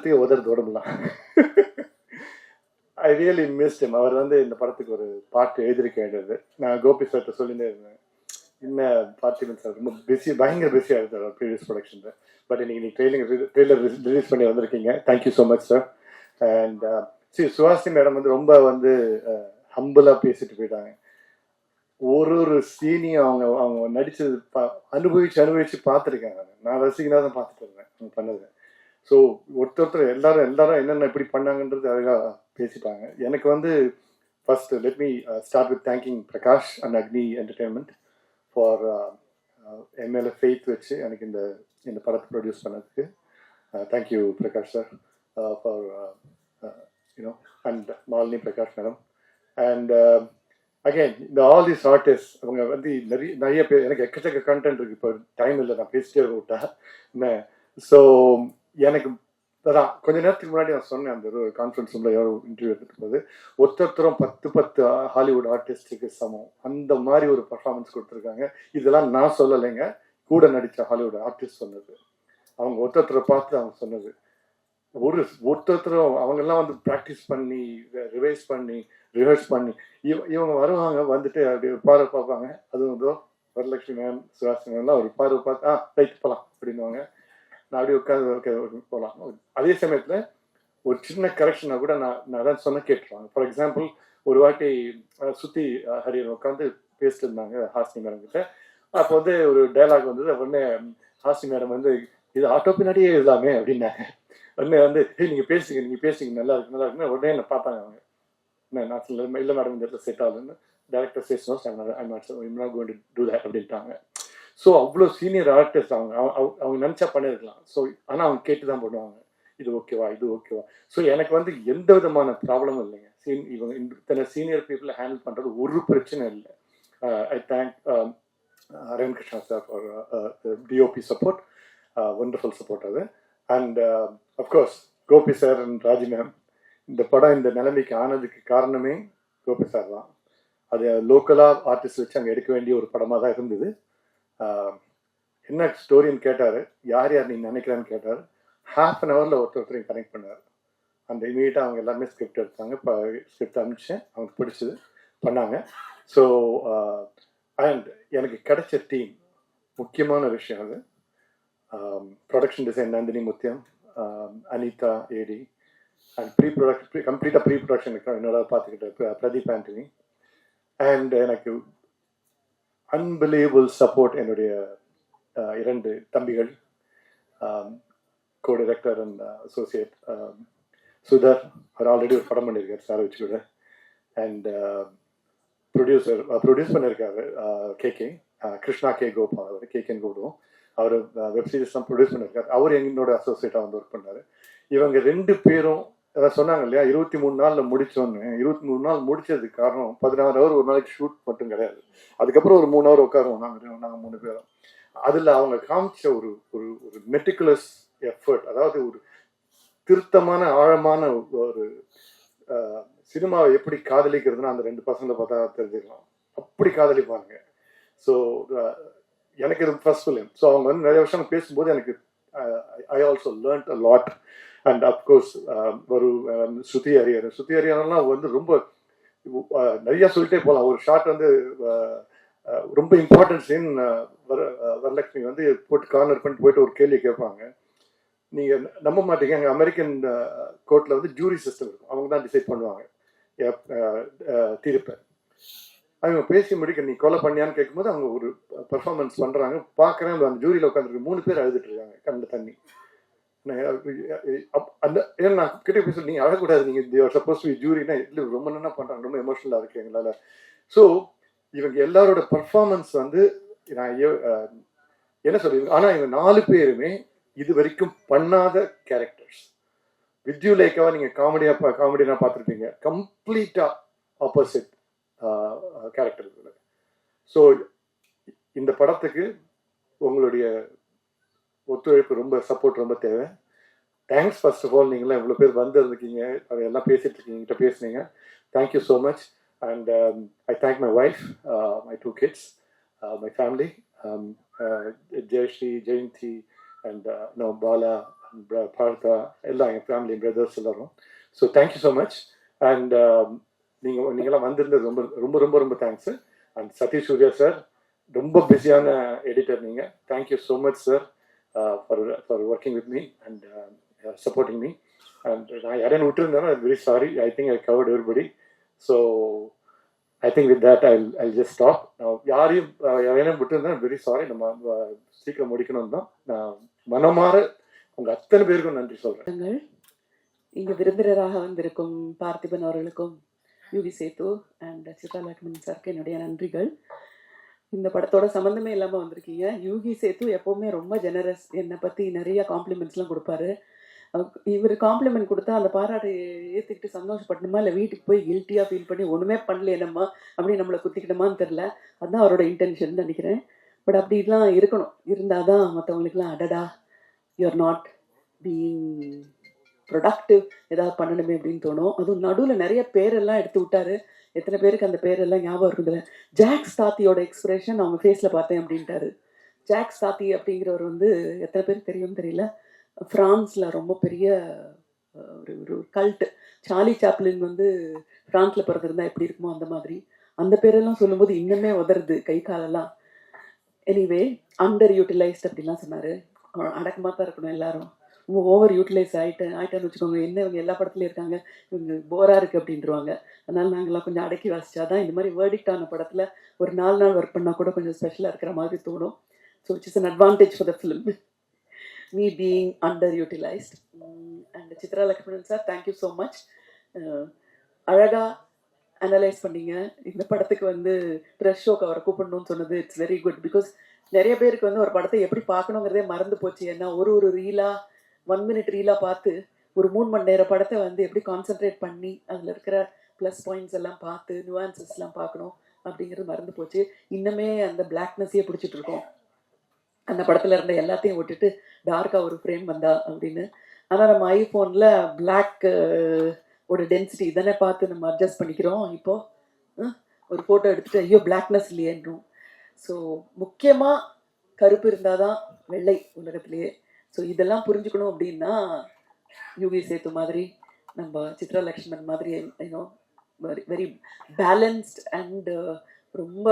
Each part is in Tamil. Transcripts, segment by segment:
உலகத்தையே உதறது உடம்புலாம். I really missed him. அவர் வந்து இந்த படத்துக்கு ஒரு பாட்டு எழுதியிருக்க வேண்டியது. நான் கோபி சார்கிட்ட சொல்லிட்டே இருந்தேன், என்ன பார்த்திபன் சார் ரொம்ப பிஸி, பயங்கர பிஸியாக இருந்தார் ப்ரீவியஸ் ப்ரொடக்ஷனில். பட் இன்னைக்கு ட்ரெய்லர் ரிலீஸ் பண்ணி வந்திருக்கீங்க. Thank you so much sir. And Suhasini madam வந்து ரொம்ப வந்து ஹம்பிளாக பேசிட்டு போயிட்டாங்க. ஒரு சீனியும் அவங்க அவங்க நடிச்சது அனுபவிச்சு பார்த்துருக்கேன். நான் ரசிகனாக தான் பார்த்துட்டு இருந்தேன் அவங்க பண்ணது. ஸோ ஒருத்தர் எல்லாரும் என்னென்ன இப்படி பண்ணாங்கன்றது அழகாக பேசிட்டாங்க. எனக்கு வந்து first let me start with thanking Prakash and Agni entertainment for MLA faith வச்சு எனக்கு இந்த படத்தை ப்ரொடியூஸ் பண்ணதுக்கு. Thank you Prakash sir for you know, and Malini Prakash madam. And again இந்த ஆல் தீஸ் ஆர்டிஸ்ட் அவங்க வந்து நிறைய பேர், எனக்கு எக்கச்சக்க கண்டென்ட் இருக்கு. இப்போ டைம் இல்லை, நான் பேசிட்டே விட்டா என்ன. ஸோ எனக்கு அதான் கொஞ்ச நேரத்துக்கு முன்னாடி நான் சொன்னேன், அந்த ஒரு கான்ஃபரன்ஸ் ரூம்ல யாரோ இன்டர்வியூ எடுத்துட்டு போது, ஒருத்தரும் 10 ஹாலிவுட் ஆர்டிஸ்டுக்கு சமம் அந்த மாதிரி ஒரு பர்ஃபார்மன்ஸ் கொடுத்துருக்காங்க. இதெல்லாம் நான் சொல்லலைங்க, கூட நடித்த ஹாலிவுட் ஆர்டிஸ்ட் சொன்னது. அவங்க ஒருத்தரை பார்த்து அவங்க சொன்னது. ஒருத்தரும் அவங்கெல்லாம் வந்து ப்ராக்டிஸ் பண்ணி ரிவைஸ் பண்ணி ரிஹர்ஸ் பண்ணி இவங்க வருவாங்க, வந்துட்டு அப்படி ஒரு பார்வை பார்ப்பாங்க. அதுவும் இதோ வரலட்சுமி மேம், சுஹாசினி மேம்லாம் ஒரு பார்வை பார்த்து ரைட் போகலாம் அப்படின்வாங்க. நான் அப்படியே உட்காந்து ஓகே போகலாம். அதே சமயத்தில் ஒரு சின்ன கரெக்ஷனாக கூட நான் தான் சொன்ன கேட்டுருவாங்க. ஃபார் எக்ஸாம்பிள், ஒரு வாட்டி சுத்தி ஹரியன் உட்காந்து பேசிட்டு இருந்தாங்க ஹாசினி மேடம் கிட்ட. அப்போ வந்து ஒரு டைலாக் வந்தது. உடனே ஹாசினி மேடம் வந்து இது ஆட்டோ பின்னாடியே எழுதாமே அப்படின்னாங்க. உடனே வந்து நீங்கள் பேசுங்க நல்லா இருக்குன்னு உடனே என்ன பார்த்தாங்க அவங்க. நான் சொல்ல இல்லை மேடம், இந்த இடத்துல செட் ஆகுதுன்னு. Director says no I'm not going to do that அப்படின்ட்டாங்க. ஸோ அவ்வளோ சீனியர் ஆர்டிஸ்ட் அவங்க நினச்சா பண்ணியிருக்கலாம். ஸோ ஆனால் அவங்க கேட்டு தான் பண்ணுவாங்க, இது ஓகேவா இது ஓகேவா. ஸோ எனக்கு வந்து எந்த விதமான ப்ராப்ளமும் இல்லைங்க. இவங்க இத்தனை சீனியர் பீப்புளை ஹேண்டில் பண்ணுறது ஒரு பிரச்சனை இல்லை. I thank Aravind Krishna sir for DOP support, wonderful support அது. And of course Gopi sir and Raji ma'am. இந்த படம் இந்த நிலைமைக்கு ஆனதுக்கு காரணமே கோபி சார் தான். அது லோக்கலாக ஆர்டிஸ்ட் வச்சு அங்கே எடுக்க வேண்டிய ஒரு படமாக தான் இருந்தது. என்ன ஸ்டோரின்னு கேட்டார், யார் நீ நினைக்கிறான்னு கேட்டார். ½ அன் ஹவரில் ஒருத்தரையும் கனெக்ட் பண்ணார். அந்த இமீடியட்டாக அவங்க எல்லாருமே ஸ்கிரிப்ட் எடுத்தாங்க. இப்போ ஸ்கிரிப்ட் அனுப்பிச்சேன், அவங்களுக்கு பிடிச்சது பண்ணாங்க. ஸோ அண்ட் எனக்கு கிடைச்ச டீம் முக்கியமான விஷயம் அது. Production design Nandini Muthiyam, Anitha AD, and கம்ப்ளீட்டாக ப்ரீ ப்ரொடக்ஷன் என்னோட பார்த்துக்கிட்ட பிரதீப் ஆண்டனி. அண்ட் எனக்கு அன்பிலீவபிள் சப்போர்ட் என்னுடைய 2 தம்பிகள், co director and associate Sudhar. அவர் ஆல்ரெடி ஒரு படம் பண்ணியிருக்காரு சார் வச்சு கூட. அண்ட் ப்ரொடியூஸ் பண்ணியிருக்காரு கேகே கிருஷ்ணா கே கோபால். அவர் கேகேன்னு கூடுவோம். அவர் வெப்சீரிஸ்லாம் ப்ரொடியூஸ் பண்ணியிருக்காரு. அவர் என்னோட அசோசியேட்டாக வந்து ஒர்க் பண்ணார். இவங்க 2 பேரும் அதான் சொன்னாங்க இல்லையா, 23 நாளில் முடிச்சோன்னு. 23 நாள் முடிச்சதுக்கு காரணம் 16 ஹவர் ஒரு நாளைக்கு ஷூட் மட்டும் கிடையாது. அதுக்கப்புறம் ஒரு 3 ஹவர் உட்காருவோம் நாங்கள் 3 பேரும். அதில் அவங்க காமிச்ச ஒரு ஒரு ஒரு மெட்டிகுலஸ் எஃபர்ட், அதாவது ஒரு திருத்தமான ஆழமான ஒரு சினிமாவை எப்படி காதலிக்கிறதுனா அந்த 2 பசங்களை பார்த்தா தெரிஞ்சுக்கலாம். அப்படி காதலிப்பாங்க. ஸோ எனக்கு இது ஃபர்ஸ்ட் ஃபிலிம். ஸோ அவங்க வந்து நிறைய வருஷம் பேசும்போது எனக்கு I also learned a lot. And of course ஒரு ஸ்ருதி ஹரிஹரன்லாம் வந்து ரொம்ப நிறைய சொல்லிட்டே போகலாம். ஒரு ஷார்ட் வந்து ரொம்ப இம்பார்ட்டன்ட் சீன். வரலட்சுமி வந்து போட்டு கார்னர் பண்ணிட்டு போயிட்டு ஒரு கேள்வி கேட்பாங்க. நீங்கள் நம்ப மாட்டீங்க, அங்கே அமெரிக்கன் கோர்ட்டில் வந்து ஜூரி சிஸ்டம் இருக்கும். அவங்க தான் டிசைட் பண்ணுவாங்க தீர்ப்பை. அவங்க பேசி முடிக்க நீ கொலை பண்ணியான்னு கேட்கும்போது அவங்க ஒரு பெர்ஃபார்மன்ஸ் பண்ணுறாங்க. பார்க்குறேன், அந்த ஜூரியில் உட்காந்துருக்கு 3 பேர் அழுதுட்டு இருக்காங்க கண்ணில் தண்ணி. அந்த ஏன்னா நான் கிட்டே பேச நீங்கள் அழக்கூடாது, நீங்கள் சப்போஸ் ஜூரினா இல்லை ரொம்ப நல்லா பண்ணுறாங்க, ரொம்ப எமோஷனலாக இருக்கு எங்களால். ஸோ இவங்க எல்லாரோட பர்ஃபார்மன்ஸ் வந்து நான் என்ன சொல்லுவீங்க. ஆனால் இவங்க 4 பேருமே இது வரைக்கும் பண்ணாத கேரக்டர்ஸ். வித்யுலேக்காவை நீங்கள் காமெடியாக பார்த்துருப்பீங்க, கம்ப்ளீட்டாக ஆப்போசிட் கேரக்டர். ஸோ இந்த படத்துக்கு உங்களுடைய ஒத்துழைப்பு, ரொம்ப சப்போர்ட் ரொம்ப தேவை. Thanks first of all. நீங்களாம் இவ்வளோ பேர் வந்துருக்கீங்க, எல்லாம் பேசிட்டு இருக்கீங்க, கிட்ட பேசுனீங்க. Thank you so much. And I thank my wife, my 2 kids, my family, Jayashree, Jayanthi and no Bala Partha எல்லாம் எங்கள் ஃபேமிலி பிரதர்ஸ் எல்லாரும். So thank you so much. And நீங்களாம் வந்திருந்தது ரொம்ப ரொம்ப ரொம்ப ரொம்ப thanks. And Satish Surya sir, ரொம்ப பிஸியான எடிட்டர் நீங்கள். Thank you so much sir for working with me and supporting me. And நான் யாரையும் விட்டுருந்தேன்னா very sorry. I think I covered everybody. So I think with that I just stop. நான் யாரையும் விட்டுருந்தேன் வெரி சாரி. நம்ம சீக்கிரம் முடிக்கணும் தான் நான் மனமாற உங்கள் அத்தனை பேருக்கும் நன்றி சொல்கிறேன். இங்கே விருந்தினராக வந்திருக்கும் பார்த்திபன் அவர்களுக்கும் யூவி சேத்து அண்ட் சித்ரா லக்ஷ்மணன் சாருக்கு என்னுடைய நன்றிகள். இந்த படத்தோட சம்மந்தமே இல்லாமல் வந்திருக்கீங்க. யூகி சேத்து எப்போவுமே ரொம்ப ஜெனரஸ். என்னை பற்றி நிறைய காம்ப்ளிமெண்ட்ஸ்லாம் கொடுப்பாரு. இவர் காம்ப்ளிமெண்ட் கொடுத்தா அந்த பாராட்டை ஏற்றுக்கிட்டு சந்தோஷப்படணுமா இல்லை வீட்டுக்கு போய் கில்ட்டியாக ஃபீல் பண்ணி ஒன்றுமே பண்ணல என்னம்மா அப்படின்னு நம்மளை குத்திக்கிட்டோமான்னு தெரில. அதுதான் அவரோட இன்டென்ஷன் நினைக்கிறேன். பட் அப்படிலாம் இருக்கணும். இருந்தால் தான் மற்றவங்களுக்குலாம் அடடா யூஆர் நாட் பீயிங் ப்ரொடக்டிவ், ஏதாவது பண்ணணுமே அப்படின்னு தோணும். அதுவும் நடுவில் நிறைய பேரெல்லாம் எடுத்து விட்டாரு. எத்தனை பேருக்கு அந்த பேரெல்லாம் ஞாபகம் இருக்குதுல்ல? ஜாக்ஸ் தாத்தியோட எக்ஸ்பிரஷன் அவங்க ஃபேஸில் பார்த்தேன் அப்படின்ட்டாரு. ஜாக்ஸ் தாத்தி அப்படிங்கிறவர் வந்து எத்தனை பேருக்கு தெரியும்னு தெரியல. ஃப்ரான்ஸில் ரொம்ப பெரிய ஒரு கல்ட்டு. சார்லி சாப்ளின் வந்து ஃப்ரான்ஸில் பிறந்திருந்தா எப்படி இருக்குமோ அந்த மாதிரி. அந்த பேரெல்லாம் சொல்லும்போது இன்னுமே உதருது கை காலெல்லாம். எனிவே அண்டர் யூட்டிலைஸ்ட் அப்படிலாம் சொன்னார். அடக்கமாக தான் இருக்கணும் எல்லாரும். ஓவர் யூட்டிலைஸ் ஆகிட்டேன்னு வச்சுக்கோங்க. என்ன இவங்க எல்லா படத்துலையும் இருக்காங்க, இவங்க போராக இருக்குது அப்படின்ட்டுருவாங்க. அதனால் நாங்கள்லாம் கொஞ்சம் அடக்கி வாசிச்சாதான் இந்த மாதிரி வேர்டிக்ட் ஆன படத்தில் ஒரு 4 நாள் ஒர்க் பண்ணால் கூட கொஞ்சம் ஸ்பெஷலாக இருக்கிற மாதிரி தோணும். So it's is an advantage for the film, me being under utilised. And Chitra Lakshmanan sir, thank you so much. அழகாக அனலைஸ் பண்ணீங்க. இந்த படத்துக்கு வந்து ப்ரெஷ் ஷோக்கு அவரை கூப்பிடணும்னு சொன்னது இட்ஸ் வெரி குட். பிகாஸ் நிறைய பேருக்கு வந்து ஒரு படத்தை எப்படி பார்க்கணுங்கிறதே மறந்து போச்சு. ஏன்னா ஒரு ரீலாக 1 minute ரீலாக பார்த்து ஒரு 3 மணி நேர படத்தை வந்து எப்படி கான்சென்ட்ரேட் பண்ணி அதில் இருக்கிற ப்ளஸ் பாயிண்ட்ஸ் எல்லாம் பார்த்து நியூஆன்சஸ்லாம் பார்க்கணும் அப்படிங்கிறது மறந்து போச்சு. இன்னுமே அந்த பிளாக்னஸையே பிடிச்சிட்டு இருக்கோம். அந்த படத்தில் இருந்த எல்லாத்தையும் விட்டுட்டு டார்க்காக ஒரு ஃப்ரேம் வந்தா அப்படின்னு. ஆனால் நம்ம ஐஃபோனில் பிளாக் ஒரு டென்சிட்டி இதனை பார்த்து நம்ம அட்ஜஸ்ட் பண்ணிக்கிறோம். இப்போது ஒரு ஃபோட்டோ எடுத்துகிட்டு ஐயோ பிளாக்னஸ் இல்லையேன்றோம். ஸோ முக்கியமாக கருப்பு இருந்தால் தான் வெள்ளை உலகத்திலேயே. ஸோ இதெல்லாம் புரிஞ்சுக்கணும் அப்படின்னா யூவி சேத்து மாதிரி, நம்ம சித்ரா லக்ஷ்மணன் மாதிரி யூனோ வெரி பேலன்ஸ்ட் அண்ட் ரொம்ப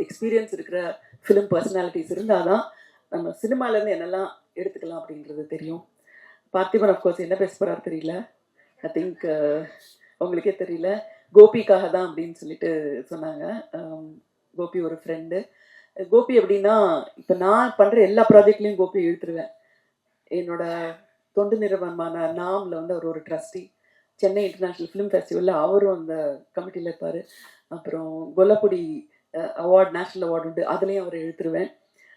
எக்ஸ்பீரியன்ஸ் இருக்கிற ஃபிலிம் பர்சனாலிட்டிஸ் இருந்தால் தான் நம்ம சினிமாலேருந்து என்னெல்லாம் எடுத்துக்கலாம் அப்படின்றது தெரியும். பார்த்திபன் அஃப்கோர்ஸ் என்ன பேச போகிறாரு தெரியல. ஐ திங்க் உங்களுக்கே தெரியல. கோபிக்காக தான் அப்படின்னு சொல்லிட்டு சொன்னாங்க. கோபி ஒரு ஃப்ரெண்டு. கோபி எப்படின்னா, இப்போ நான் பண்ணுற எல்லா ப்ராஜெக்ட்லேயும் கோபி இழுத்துருவேன். என்னோட தொண்டு நிறுவனமான நாமில் வந்து அவர் ஒரு ட்ரஸ்டி. சென்னை இன்டர்நேஷ்னல் ஃபிலிம் ஃபெஸ்டிவலில் அவரும் அந்த கமிட்டியில் இருப்பார். அப்புறம் கொல்லப்பொடி அவார்டு, நேஷ்னல் அவார்டு உண்டு, அதுலேயும் அவரை இழுத்துருவேன்.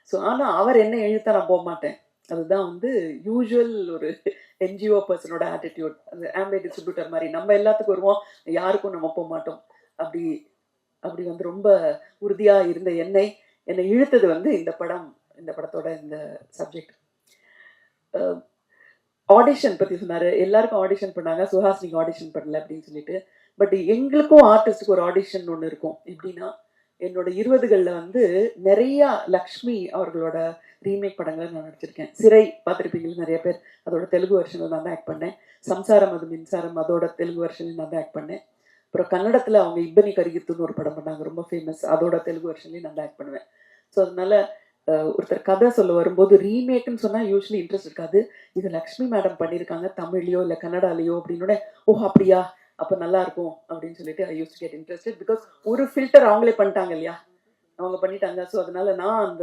ஸோ ஆனால் அவர் என்ன இழுத்தா நான் போக மாட்டேன். அதுதான் வந்து யூஸ்வல் ஒரு என்ஜிஓ பர்சனோட ஆட்டிடியூட். அந்த ஆம்பே டிஸ்ட்ரிபியூட்டர் மாதிரி நம்ம எல்லாத்துக்கும் வருவோம், யாருக்கும் நம்ம போக மாட்டோம். அப்படி வந்து ரொம்ப உறுதியாக இருந்த என்னை இழுத்தது வந்து இந்த படத்தோட இந்த சப்ஜெக்ட். ஆடிஷன் பற்றி சொன்னார். எல்லாருக்கும் ஆடிஷன் பண்ணாங்க, சுஹாசினிக்கு ஆடிஷன் பண்ணல அப்படின்னு சொல்லிட்டு. பட் எங்களுக்கும் ஆர்டிஸ்டுக்கு ஒரு ஆடிஷன் ஒன்று இருக்கும். எப்படின்னா, என்னோட 20களில் வந்து நிறையா லக்ஷ்மி அவர்களோட ரீமேக் படங்களை நான் நடிச்சிருக்கேன். சிறை பார்த்துருப்பீங்களா நிறைய பேர், அதோட தெலுங்கு வெர்ஷனில் நான் தான் ஆக்ட் பண்ணேன். சம்சாரம் அது மின்சாரம் அதோட தெலுங்கு வெர்ஷன்லையும் நான் தான் ஆக்ட் பண்ணேன். அப்புறம் கன்னடத்தில் அவங்க இப்பனி கரிகித்துன்னு ஒரு படம் பண்ணாங்க, ரொம்ப ஃபேமஸ், அதோட தெலுங்கு வெர்ஷன்லையும் நான் தான் ஆக்ட் பண்ணுவேன். ஸோ அதனால ஒருத்தர் கதை சொல்ல வரும்போது ரீமேக்குன்னு சொன்னால் யூஸ்வலி இன்ட்ரெஸ்ட் இருக்காது. இது லக்ஷ்மி மேடம் பண்ணியிருக்காங்க தமிழ்லையோ இல்லை கன்னடாலேயோ அப்படின்னோட ஓ அப்படியா அப்போ நல்லா இருக்கும் அப்படின்னு சொல்லிட்டு I use to get interested. Because ஒரு ஃபில்டர் அவங்களே பண்ணிட்டாங்க இல்லையா, அவங்க பண்ணிட்டாங்க. ஸோ அதனால நான்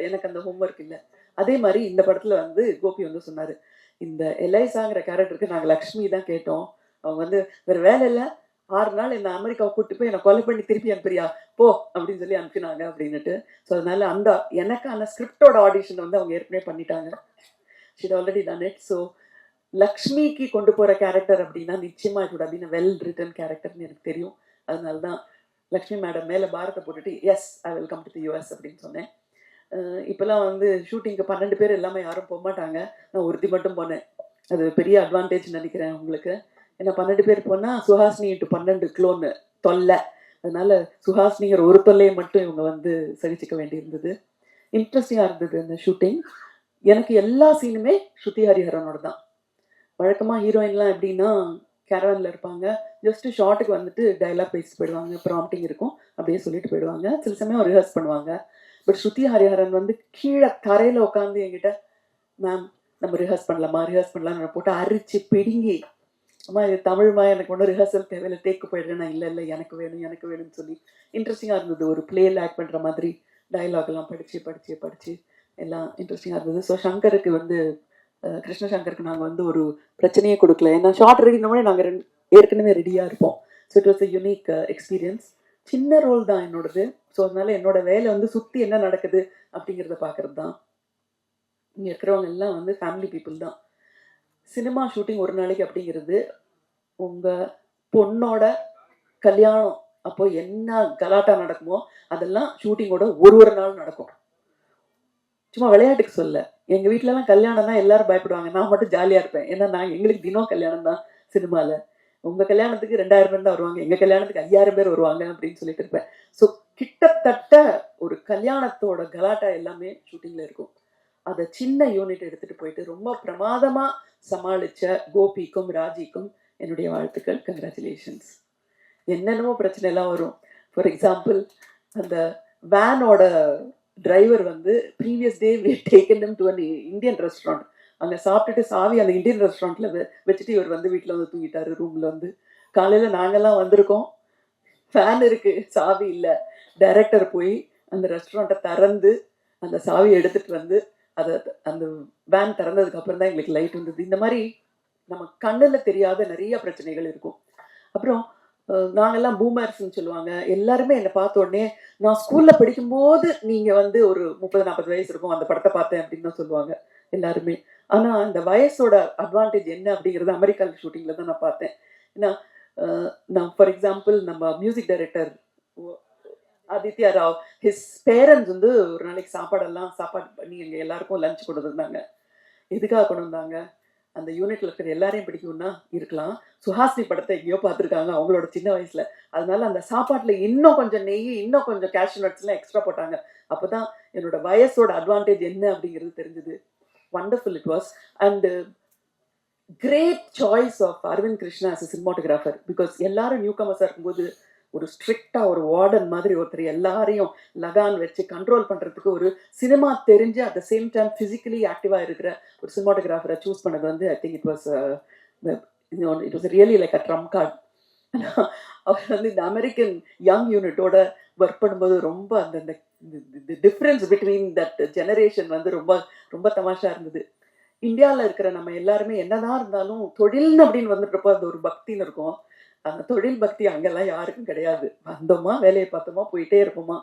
எனக்கு அந்த ஹோம்ஒர்க் இல்லை. அதே மாதிரி இந்த படத்தில் வந்து கோபி வந்து சொன்னார், இந்த எலைசாங்கிற கேரக்டருக்கு நாங்கள் லக்ஷ்மி தான் கேட்டோம். அவங்க வந்து வேறு வேலை இல்லை, 6 நாள் என்னை அமெரிக்காவை கூப்பிட்டு போய் என்னை கொலை பண்ணி திருப்பி அனுப்புறியா போ அப்படின்னு சொல்லி அனுப்பினாங்க அப்படின்னுட்டு. ஸோ அதனால அந்த எனக்கான ஸ்கிரிப்டோட ஆடிஷன் வந்து அவங்க ஏற்கனவே பண்ணிட்டாங்க. Sheet already done it. So லக்ஷ்மிக்கு கொண்டு போகிற கேரக்டர் அப்படின்னா நிச்சயமாக இது அப்படின்னு வெல் ரிட்டன் கேரக்டர்னு எனக்கு தெரியும். அதனால தான் லக்ஷ்மி மேடம் மேலே பாரத்தை போட்டுட்டு yes I will come to the US அப்படின்னு சொன்னேன். இப்போல்லாம் வந்து ஷூட்டிங்க்கு 12 பேர் எல்லாமே யாரும் போக மாட்டாங்க, நான் ஒருத்தி மட்டும் போனேன். அது பெரிய அட்வான்டேஜ் நினைக்கிறேன் உங்களுக்கு. ஏன்னா 12 பேர் போனால் சுஹாசினி × 12 க்ளோன்னு தொல்லை. அதனால சுஹாசினிங்கிற ஒரு தொல்லையை மட்டும் இவங்க வந்து சகிச்சுக்க வேண்டியிருந்தது. இன்ட்ரெஸ்டிங்காக இருந்தது அந்த ஷூட்டிங். எனக்கு எல்லா சீனுமே ஸ்ருதி ஹரிஹரனோட தான். வழக்கமாக ஹீரோயின்லாம் எப்படின்னா கேரவனில் இருப்பாங்க, ஜஸ்ட்டு ஷார்ட்டுக்கு வந்துட்டு டைலாக் பேசிட்டு போயிடுவாங்க, ப்ராம்ப்டிங் இருக்கும், அப்படியே சொல்லிட்டு போயிடுவாங்க, சில சமயம் ரிஹர்ஸ் பண்ணுவாங்க. பட் ஸ்ருதி ஹரிஹரன் வந்து கீழே தரையில் உட்காந்து என்கிட்ட, மேம் நம்ம ரிஹர்ஸ் பண்ணலாம்னு போட்டு அரிச்சு பிடுங்கி, அம்மா இது தமிழ்மா, எனக்கு ஒன்றும் ரிஹர்சல் தேவையில்லை, டேக்கு போயிடுறேன், நான் இல்லை எனக்கு வேணும்னு சொல்லி இன்ட்ரெஸ்டிங்காக இருந்தது. ஒரு பிளேயில் ஆக்ட் பண்ணுற மாதிரி டைலாக் எல்லாம் படித்து எல்லாம் இன்ட்ரெஸ்டிங்காக இருந்தது. ஸோ சங்கருக்கு வந்து கிருஷ்ணசங்கருக்கு நாங்கள் வந்து ஒரு பிரச்சனையே கொடுக்கல, ஏன்னா ஷார்ட் ரெடினோடனே நாங்கள் ஏற்கனவே ரெடியாக இருப்போம். So it was a unique experience. சின்ன ரோல் தான் என்னோடது. ஸோ அதனால என்னோட வேலை வந்து சுற்றி என்ன நடக்குது அப்படிங்கிறத பார்க்கறது தான். இங்கே இருக்கிறவங்க எல்லாம் வந்து ஃபேமிலி பீப்புள் தான். சினிமா ஷூட்டிங் ஒரு நாளைக்கு அப்படிங்கிறது, உங்கள் பொண்ணோட கல்யாணம் அப்போ என்ன கலாட்டா நடக்குமோ அதெல்லாம் ஷூட்டிங்கோட ஒரு நாள் நடக்கும். சும்மா விளையாட்டுக்கு சொல்ல, எங்கள் வீட்டிலலாம் கல்யாணம் தான் எல்லாரும் பயப்படுவாங்க, நான் மட்டும் ஜாலியாக இருப்பேன். ஏன்னா எங்களுக்கு தினம் கல்யாணம் தான் சினிமாவில். உங்கள் கல்யாணத்துக்கு 2000 பேர் தான் வருவாங்க, எங்கள் கல்யாணத்துக்கு 5000 பேர் வருவாங்க அப்படின்னு சொல்லிட்டு இருப்பேன். ஸோ கிட்டத்தட்ட ஒரு கல்யாணத்தோட கலாட்டா எல்லாமே ஷூட்டிங்கில் இருக்கும். அதை சின்ன யூனிட் எடுத்துகிட்டு போயிட்டு ரொம்ப பிரமாதமாக சமாளித்த கோபிக்கும் ராஜிக்கும் என்னுடைய வாழ்த்துக்கள், கங்க்ராச்சுலேஷன்ஸ். என்னென்னமோ பிரச்சனை எல்லாம் வரும். ஃபார் எக்ஸாம்பிள், அந்த வேனோட டிரைவர் வந்து previous day we taken him to an Indian restaurant. அங்கே சாப்பிட்டுட்டு சாவி அந்த இந்தியன் ரெஸ்டாரண்ட்டில் வச்சுட்டு இவர் வந்து வீட்டில் வந்து தூங்கிட்டாரு ரூமில் வந்து. காலையில் நாங்கள்லாம் வந்திருக்கோம், ஃபேன் இருக்குது, சாவி இல்லை. டைரக்டர் போய் அந்த ரெஸ்டாரண்ட்டை திறந்து அந்த சாவியை எடுத்துகிட்டு வந்து அதை அந்த வேன் திறந்ததுக்கு அப்புறம் தான் எங்களுக்கு லைட் வந்தது. இந்த மாதிரி நம்ம கண்ணில் தெரியாத நிறைய பிரச்சனைகள் இருக்கும். அப்புறம் நாங்கெல்லாம் பூமர்ஸ்ன்னு சொல்லுவாங்க. எல்லாருமே என்னை பார்த்த உடனே, நான் ஸ்கூலில் படிக்கும்போது நீங்கள் வந்து ஒரு 30-40 வயசு இருக்கும், அந்த படத்தை பார்த்தேன் அப்படின்னு தான் சொல்லுவாங்க எல்லாருமே. ஆனால் இந்த வயசோட அட்வான்டேஜ் என்ன அப்படிங்கிறது அமெரிக்காவில் ஷூட்டிங்கில் தான் நான் பார்த்தேன். ஏன்னா நான் ஃபார் எக்ஸாம்பிள், நம்ம music director Aditya Rao, his parents வந்து ஒரு நாளைக்கு சாப்பாடு பண்ணி எங்கள் எல்லாருக்கும் லஞ்ச் கொண்டு வந்தாங்க. எதுக்காக கொண்டு வந்தாங்க? அந்த யூனிட்ல இருக்கிற எல்லாரையும் பிடிக்கும்னா இருக்கலாம், சுஹாசினி படத்தை எங்கேயோ பார்த்துருக்காங்க அவங்களோட சின்ன வயசுல, அதனால அந்த சாப்பாட்டுல இன்னும் கொஞ்சம் நெய், இன்னும் கொஞ்சம் கேஷ்யூ நட்ஸ் எல்லாம் எக்ஸ்ட்ரா போட்டாங்க. அப்பதான் என்னோட வயசோட அட்வான்டேஜ் என்ன அப்படிங்கிறது தெரிஞ்சது. Wonderful it was. And great choice of Aravind Krishna as a cinematographer, because எல்லாரும் நியூ கமர்ஸா இருக்கும்போது ஒரு ஸ்ட்ரிக்டா ஒரு வார்டன் மாதிரி ஒருத்தர் எல்லாரையும் லகான் வச்சு கண்ட்ரோல் பண்றதுக்கு ஒரு சினிமா தெரிஞ்சு at the same time physically ஆக்டிவா இருக்கிற ஒரு சினிமாட்டோகிராஃபரை சூஸ் பண்ணது வந்து I think it was really like a trump card. அவர் வந்து இந்த அமெரிக்கன் யங் யூனிட்டோட ஒர்க் பண்ணும்போது ரொம்ப அந்த டிஃப்ரென்ஸ் பிட்வீன் தட் ஜெனரேஷன் வந்து ரொம்ப ரொம்ப தமாஷா இருந்தது. இந்தியாவில் இருக்கிற நம்ம எல்லாருமே என்னதான் இருந்தாலும் தொழில்னு அப்படின்னு வந்துட்டுருப்போ அந்த ஒரு பக்தின்னு இருக்கும். அந்த தொழில் பக்தி அங்கெல்லாம் யாருக்கும் கிடையாது. வந்தோமா, வேலையை பார்த்தோமா, போயிட்டே இருப்போமா.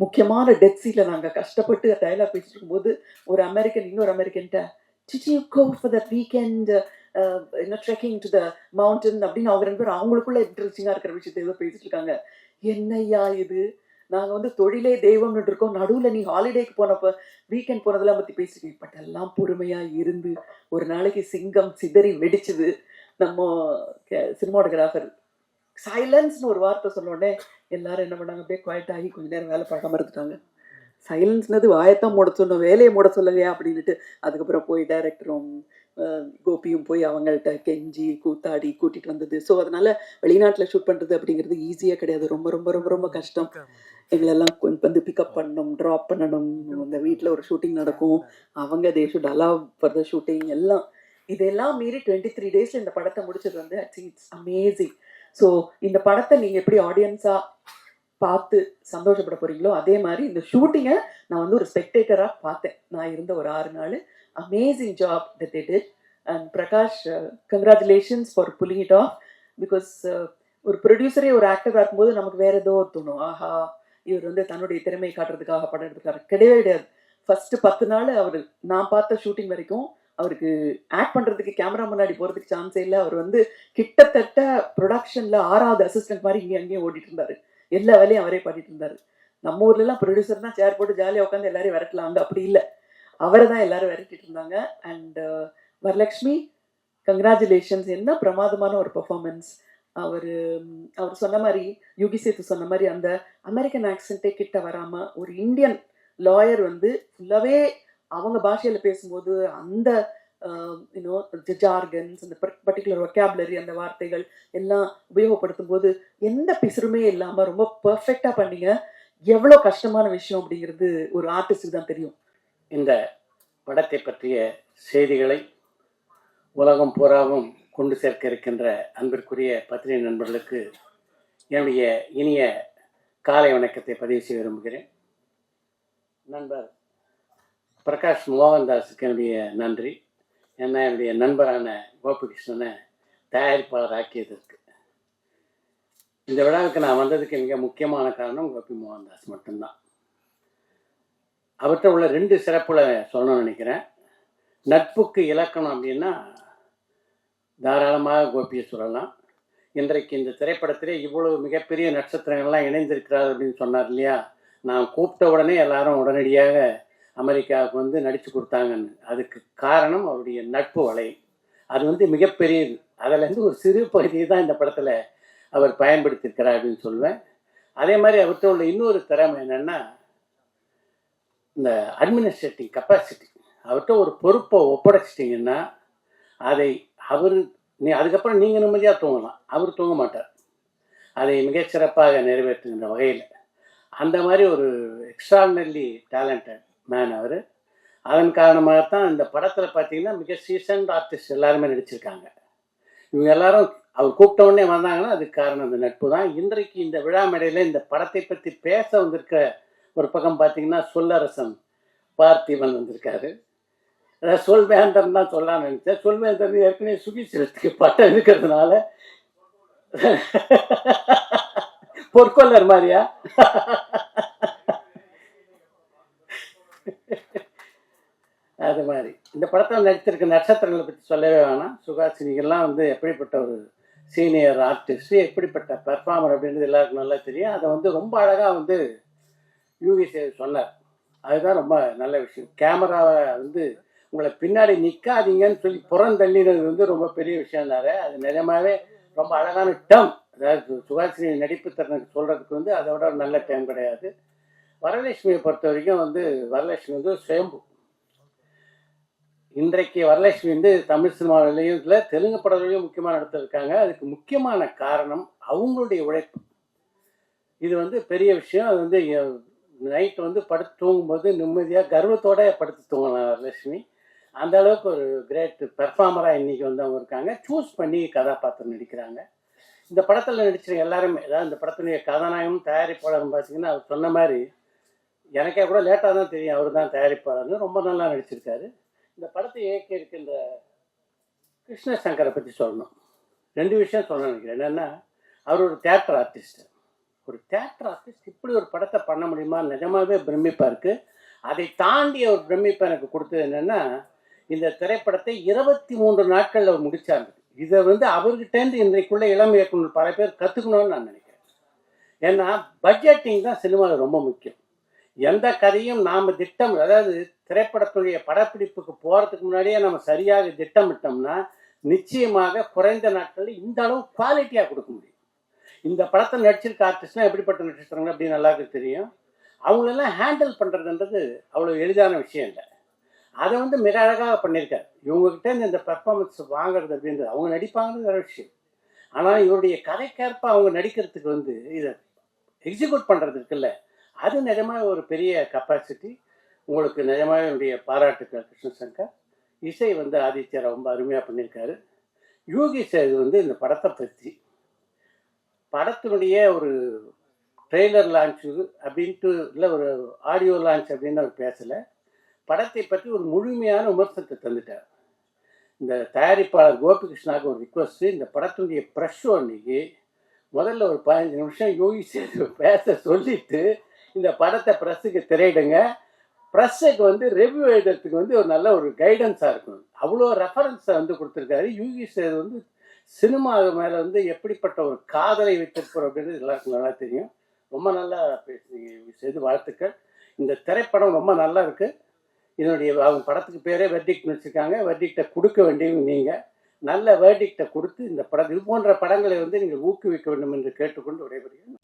முக்கியமான டெத் சீல நாங்கள் கஷ்டப்பட்டு டைலாக் பேசிட்டு இருக்கும்போது ஒரு அமெரிக்கன் இன்னொரு அமெரிக்கன்ட்ட, "Did you go for that weekend trekking to the mountain?" அப்படின்னு அவங்க 2 பேரும் அவங்களுக்குள்ள இன்ட்ரெஸ்டிங்காக இருக்கிற விஷயத்த ஏதோ பேசிட்டு இருக்காங்க. என்னையா இது, நாங்கள் வந்து தொழிலே தெய்வம்னு இருக்கோம், நடுவில் நீ ஹாலிடேக்கு போனப்போ வீக்கெண்ட் போனதெல்லாம் பற்றி பேசிருக்கீங்க. பட் எல்லாம் பொறுமையாக இருந்து ஒரு நாளைக்கு சிங்கம் சிதறி வெடிச்சுது. நம்ம சினிமாட்டோகிராஃபர் சைலன்ஸ்னு ஒரு வார்த்தை சொன்னோடனே எல்லாரும் என்ன பண்ணாங்க, அப்படியே குவைட் ஆகி கொஞ்ச நேரம் வேலை பார்க்காம இருந்துட்டாங்க. சைலன்ஸ்னது வாயத்தான் மூட சொன்னோம், வேலையை மூட சொல்லலையா அப்படின்ட்டு. அதுக்கப்புறம் போய் டைரக்டரும் கோபியும் போய் அவங்கள்ட்ட கெஞ்சி கூத்தாடி கூட்டிட்டு வந்தது. ஸோ அதனால வெளிநாட்டில் ஷூட் பண்ணுறது அப்படிங்கிறது ஈஸியாக கிடையாது, ரொம்ப ரொம்ப ரொம்ப ரொம்ப கஷ்டம். எங்களெல்லாம் வந்து பிக்கப் பண்ணணும், ட்ராப் பண்ணணும், அந்த வீட்டில் ஒரு ஷூட்டிங் நடக்கும், அவங்க they should allow for the shooting எல்லாம். இதெல்லாம் மீறி 23 days இந்த படத்தை முடிச்சது வந்து I think it's amazing. So இந்த படத்தை நீங்கள் எப்படி ஆடியன்ஸாக பார்த்து சந்தோஷப்பட போகிறீங்களோ அதே மாதிரி இந்த ஷூட்டிங்கை நான் வந்து ஒரு ஸ்பெக்டேட்டராக பார்த்தேன். நான் இருந்த ஒரு 6 நாள். Amazing job that they did. And Prakash, congratulations for pulling it off. Because ஒரு ப்ரொடியூசரே ஒரு ஆக்டராக இருக்கும்போது நமக்கு வேறு ஏதோ தோணும், ஆஹா இவர் வந்து தன்னுடைய திறமையை காட்டுறதுக்காக படம் எடுத்துக்காரு. கிடையவே கிடையாது. ஃபர்ஸ்ட் 10 நாள் அவர், நான் பார்த்த ஷூட்டிங் வரைக்கும் அவருக்கு ஆக்ட் பண்ணுறதுக்கு கேமரா முன்னாடி போகிறதுக்கு சான்ஸே இல்லை. அவர் வந்து கிட்டத்தட்ட ப்ரொடக்ஷனில் 6வது அசிஸ்டன்ட் மாதிரி இங்கே அங்கேயும் ஓடிட்டு இருந்தார். எல்லா வேலையும் அவரே பண்ணிட்டு இருந்தார். நம்ம ஊர்லலாம் ப்ரொடியூசர் தான் சேர் போட்டு ஜாலியாக உட்காந்து எல்லாரையும் விரட்டலாம், அங்கே அப்படி இல்லை, அவரை தான் எல்லாரும் விரட்டிட்டு இருந்தாங்க. அண்ட் வரலக்ஷ்மி, கங்க்ராச்சுலேஷன்ஸ், என்ன பிரமாதமான ஒரு பெர்ஃபார்மன்ஸ். அவர் சொன்ன மாதிரி, யுகி சேத்து சொன்ன மாதிரி, அந்த அமெரிக்கன் ஆக்சென்ட்டே கிட்ட வராமல் ஒரு இந்தியன் லாயர் வந்து ஃபுல்லாகவே அவங்க பாஷையில பேசும்போது அந்த யூனோ ஜார்கன்ஸ், அந்த பர்டிகுலர் ஒக்காபுலரி, அந்த வார்த்தைகள் எல்லாம் உபயோகப்படுத்தும் போது எந்த பிசுறுமே இல்லாம ரொம்ப பெர்ஃபெக்டா பண்ணீங்க. எவ்வளோ கஷ்டமான விஷயம் அப்படிங்கிறது ஒரு ஆர்டிஸ்டுக்கு தான் தெரியும். இந்த படத்தை பற்றிய செய்திகளை உலகம் பூராவும் கொண்டு சேர்க்க இருக்கின்ற அன்பிற்குரிய பத்திரிகை நண்பர்களுக்கு என்னுடைய இனிய காலை வணக்கத்தை பதிவு செய்ய விரும்புகிறேன். நண்பர் பிரகாஷ் மோகன்தாஸுக்கு என்னுடைய நன்றி. என்னுடைய நண்பரான கோபிகிருஷ்ணனை தயாரிப்பாளர் ஆக்கியதற்கு. இந்த விழாவுக்கு நான் வந்ததுக்கு மிக முக்கியமான காரணம் கோபி மோகன்தாஸ் மட்டும்தான். அவர்கிட்ட உள்ள 2 சிறப்புகளை சொல்லணும்னு நினைக்கிறேன். நட்புக்கு இலக்கணம் அப்படின்னா தாராளமாக கோபியை சொல்லலாம். இன்றைக்கு இந்த திரைப்படத்திலே இவ்வளவு மிகப்பெரிய நட்சத்திரங்கள்லாம் இணைந்திருக்கிறார் அப்படின்னு சொன்னார் இல்லையா, நான் கூப்பிட்ட உடனே எல்லாரும் உடனடியாக அமெரிக்காவுக்கு வந்து நடித்து கொடுத்தாங்கன்னு. அதுக்கு காரணம் அவருடைய நட்பு வளையம். அது மிகப்பெரியது. அதிலேருந்து ஒரு சிறு பகுதியை தான் இந்த படத்தில் அவர் பயன்படுத்தியிருக்கிறார் அப்படின்னு சொல்லுவேன். அதே மாதிரி அவர்கிட்ட உள்ள இன்னொரு திறமை என்னென்னா இந்த அட்மினிஸ்ட்ரேட்டிவ் கெப்பாசிட்டி. அவர்கிட்ட ஒரு பொறுப்பை ஒப்படைச்சிட்டிங்கன்னா அதை அதுக்கப்புறம் நீங்கள் நிம்மதியாக தூங்கலாம், அவர் தூங்க மாட்டார். அதை மிகச்சிறப்பாக நிறைவேற்றுகின்ற வகையில் அந்த மாதிரி ஒரு எக்ஸ்ட்ராடினரி டேலண்டட் மேன் அவர். அதன் காரணமாகத்தான் இந்த படத்தில் பார்த்தீங்கன்னா மிக சீசன்ட் ஆர்டிஸ்ட் எல்லாருமே நடிச்சிருக்காங்க. இவங்க எல்லாரும் அவர் கூப்பிட்ட உடனே வந்தாங்கன்னா அதுக்கு காரணம் அந்த நட்பு தான். இன்றைக்கு இந்த விழா மேடையில் இந்த படத்தை பற்றி பேச வந்திருக்க ஒரு பக்கம் பார்த்தீங்கன்னா சொல்லரசன் பார்த்திபன் வந்திருக்காரு. சொல்வேந்தன் தான் சொல்லலாம்னு நினைச்சேன். சொல்வேந்தன் ஏற்கனவே சுகிசிரத்துக்கு பட்டம் இருக்கிறதுனால பொற்கொள்ளர் மாதிரியா? அது மாதிரி இந்த படத்தில் நடித்திருக்க நட்சத்திரங்களை பற்றி சொல்லவே வேணாம். சுகாசினிகள்லாம் எப்படிப்பட்ட ஒரு சீனியர் ஆர்டிஸ்ட், எப்படிப்பட்ட பெர்ஃபார்மர் அப்படின்றது எல்லாருக்கும் நல்லா தெரியும். அதை ரொம்ப அழகாக யூவி சொன்னார். அதுதான் ரொம்ப நல்ல விஷயம். கேமராவை உங்களை பின்னாடி நிற்காதீங்கன்னு சொல்லி புறந்தள்ளினது ரொம்ப பெரிய விஷயம்னாரு. அது நிஜமாவே ரொம்ப அழகான டேர்ம். அதாவது சுகாசினி நடிப்பு திறனுக்கு சொல்கிறதுக்கு அதை விட ஒரு நல்ல டைம் கிடையாது. வரலட்சுமியை பொறுத்த வரைக்கும் வரலட்சுமி சுயம்பு. இன்றைக்கு வரலட்சுமி தமிழ் சினிமாவிலையும் இல்லை, தெலுங்கு படங்களையும் முக்கியமான இடத்துல இருக்காங்க. அதுக்கு முக்கியமான காரணம் அவங்களுடைய உழைப்பு. இது பெரிய விஷயம். அது நைட்டு படுத்து தூங்கும்போது நிம்மதியாக கர்வத்தோடு படுத்து தூங்கலாம் வரலட்சுமி. அந்த அளவுக்கு ஒரு கிரேட் பெர்ஃபார்மராக இன்றைக்கி அவங்க இருக்காங்க. சூஸ் பண்ணி கதாபாத்திரம் நடிக்கிறாங்க. இந்த படத்தில் நடிச்சிருக்க எல்லாருமே, அதாவது இந்த படத்தினுடைய கதாநாயகமும் தயாரிப்பாளரும் பார்த்தீங்கன்னா அவர் சொன்ன மாதிரி எனக்கே கூட லேட்டாக தான் தெரியும் அவர் தான் தயாரிப்பாளர்னு. ரொம்ப நல்லா நடிச்சிருக்காரு. இந்த படத்தை இயக்கி இருக்கின்ற கிருஷ்ணசங்கரை பற்றி சொல்லணும். 2 விஷயம் சொல்ல நினைக்கிறேன். என்னென்னா அவர் ஒரு தியேட்டர் ஆர்டிஸ்ட். ஒரு தியேட்டர் ஆர்டிஸ்ட் இப்படி ஒரு படத்தை பண்ண முடியுமா? நிஜமாகவே பிரமிப்பாக இருக்குது. அதை தாண்டிய ஒரு பிரமிப்பை எனக்கு கொடுத்தது என்னென்னா, இந்த திரைப்படத்தை 23 நாட்களில் அவர் முடித்தாங்க. இதை அவர்கிட்டேருந்து இன்றைக்குள்ள இளம் இயக்குனர் பல பேர் கற்றுக்கணும்னு நான் நினைக்கிறேன். ஏன்னா பட்ஜெட்டிங் தான் சினிமாவில் ரொம்ப முக்கியம். எந்த கதையும் நாம் அதாவது திரைப்படத்துடைய படப்பிடிப்புக்கு போகிறதுக்கு முன்னாடியே நம்ம சரியாக திட்டமிட்டோம்னா நிச்சயமாக குறைந்த நாட்களில் இந்த அளவு குவாலிட்டியாக கொடுக்க முடியும். இந்த படத்தை நடிச்சிருக்க ஆர்டிஸ்ட்லாம் எப்படிப்பட்ட நட்சத்திரங்கள் அப்படின்னு நல்லா தெரியும். அவங்களெல்லாம் ஹேண்டில் பண்ணுறதுன்றது அவ்வளோ எளிதான விஷயம் இல்லை. அதை மிக அழகாக பண்ணியிருக்காரு. இவங்ககிட்ட இந்த பெர்ஃபார்மன்ஸ் வாங்குறது அப்படின்றது, அவங்க நடிப்பாங்கிறது வேறு விஷயம். ஆனால் இவருடைய கதைக்கேற்ப அவங்க நடிக்கிறதுக்கு இதை எக்ஸிக்யூட் பண்ணுறது இருக்குல்ல, அது நிஜமாக ஒரு பெரிய கெப்பாசிட்டி. உங்களுக்கு நிஜமாக என்னுடைய பாராட்டுக்கள் கிருஷ்ணசங்கர். இசை ஆதித்யா ரொம்ப அருமையாக பண்ணியிருக்காரு. யூகி சேது இந்த படத்தை பற்றி படத்தினுடைய ஒரு ட்ரெய்லர் லான்ச்சு அப்படின்ட்டு இல்லை, ஒரு ஆடியோ லான்ச் அப்படின்னு அவர் பேசலை. படத்தை பற்றி ஒரு முழுமையான விமர்சனத்தை தந்துட்டார். இந்த தயாரிப்பாளர் கோபிகிருஷ்ணாவுக்கு ஒரு ரிக்வஸ்ட்டு, இந்த படத்தினுடைய ப்ரெஷ் ஷோ அன்னைக்கு முதல்ல ஒரு 15 நிமிஷம் யோகி சேது பேச சொல்லிட்டு இந்த படத்தை ப்ரெஸ்ஸுக்கு திரையிடுங்க. ப்ரெஸ்ஸுக்கு ரிவ்யூ எழுதுறதுக்கு ஒரு நல்ல ஒரு கைடன்ஸாக இருக்கணும். அவ்வளோ ரெஃபரன்ஸை கொடுத்துருக்காரு. யூகி சேது சினிமா மேலே எப்படிப்பட்ட ஒரு காதலை வைத்திருப்போம் அப்படின்றது எல்லாருக்கும் நல்லா தெரியும். ரொம்ப நல்லா பேசுனீங்க யூகி சேது, வாழ்த்துக்கள். இந்த திரைப்படம் ரொம்ப நல்லா இருக்குது. இதனுடைய அவங்க படத்துக்கு பேரே வெர்டிக்ட்னு வச்சுருக்காங்க. வெர்டிக்டை கொடுக்க வேண்டியவங்க நீங்கள். நல்ல வெர்டிக்டை கொடுத்து இந்த படம் இது போன்ற படங்களை நீங்கள் ஊக்குவிக்க வேண்டும் என்று கேட்டுக்கொண்டு விடைபெறுகிறேன்.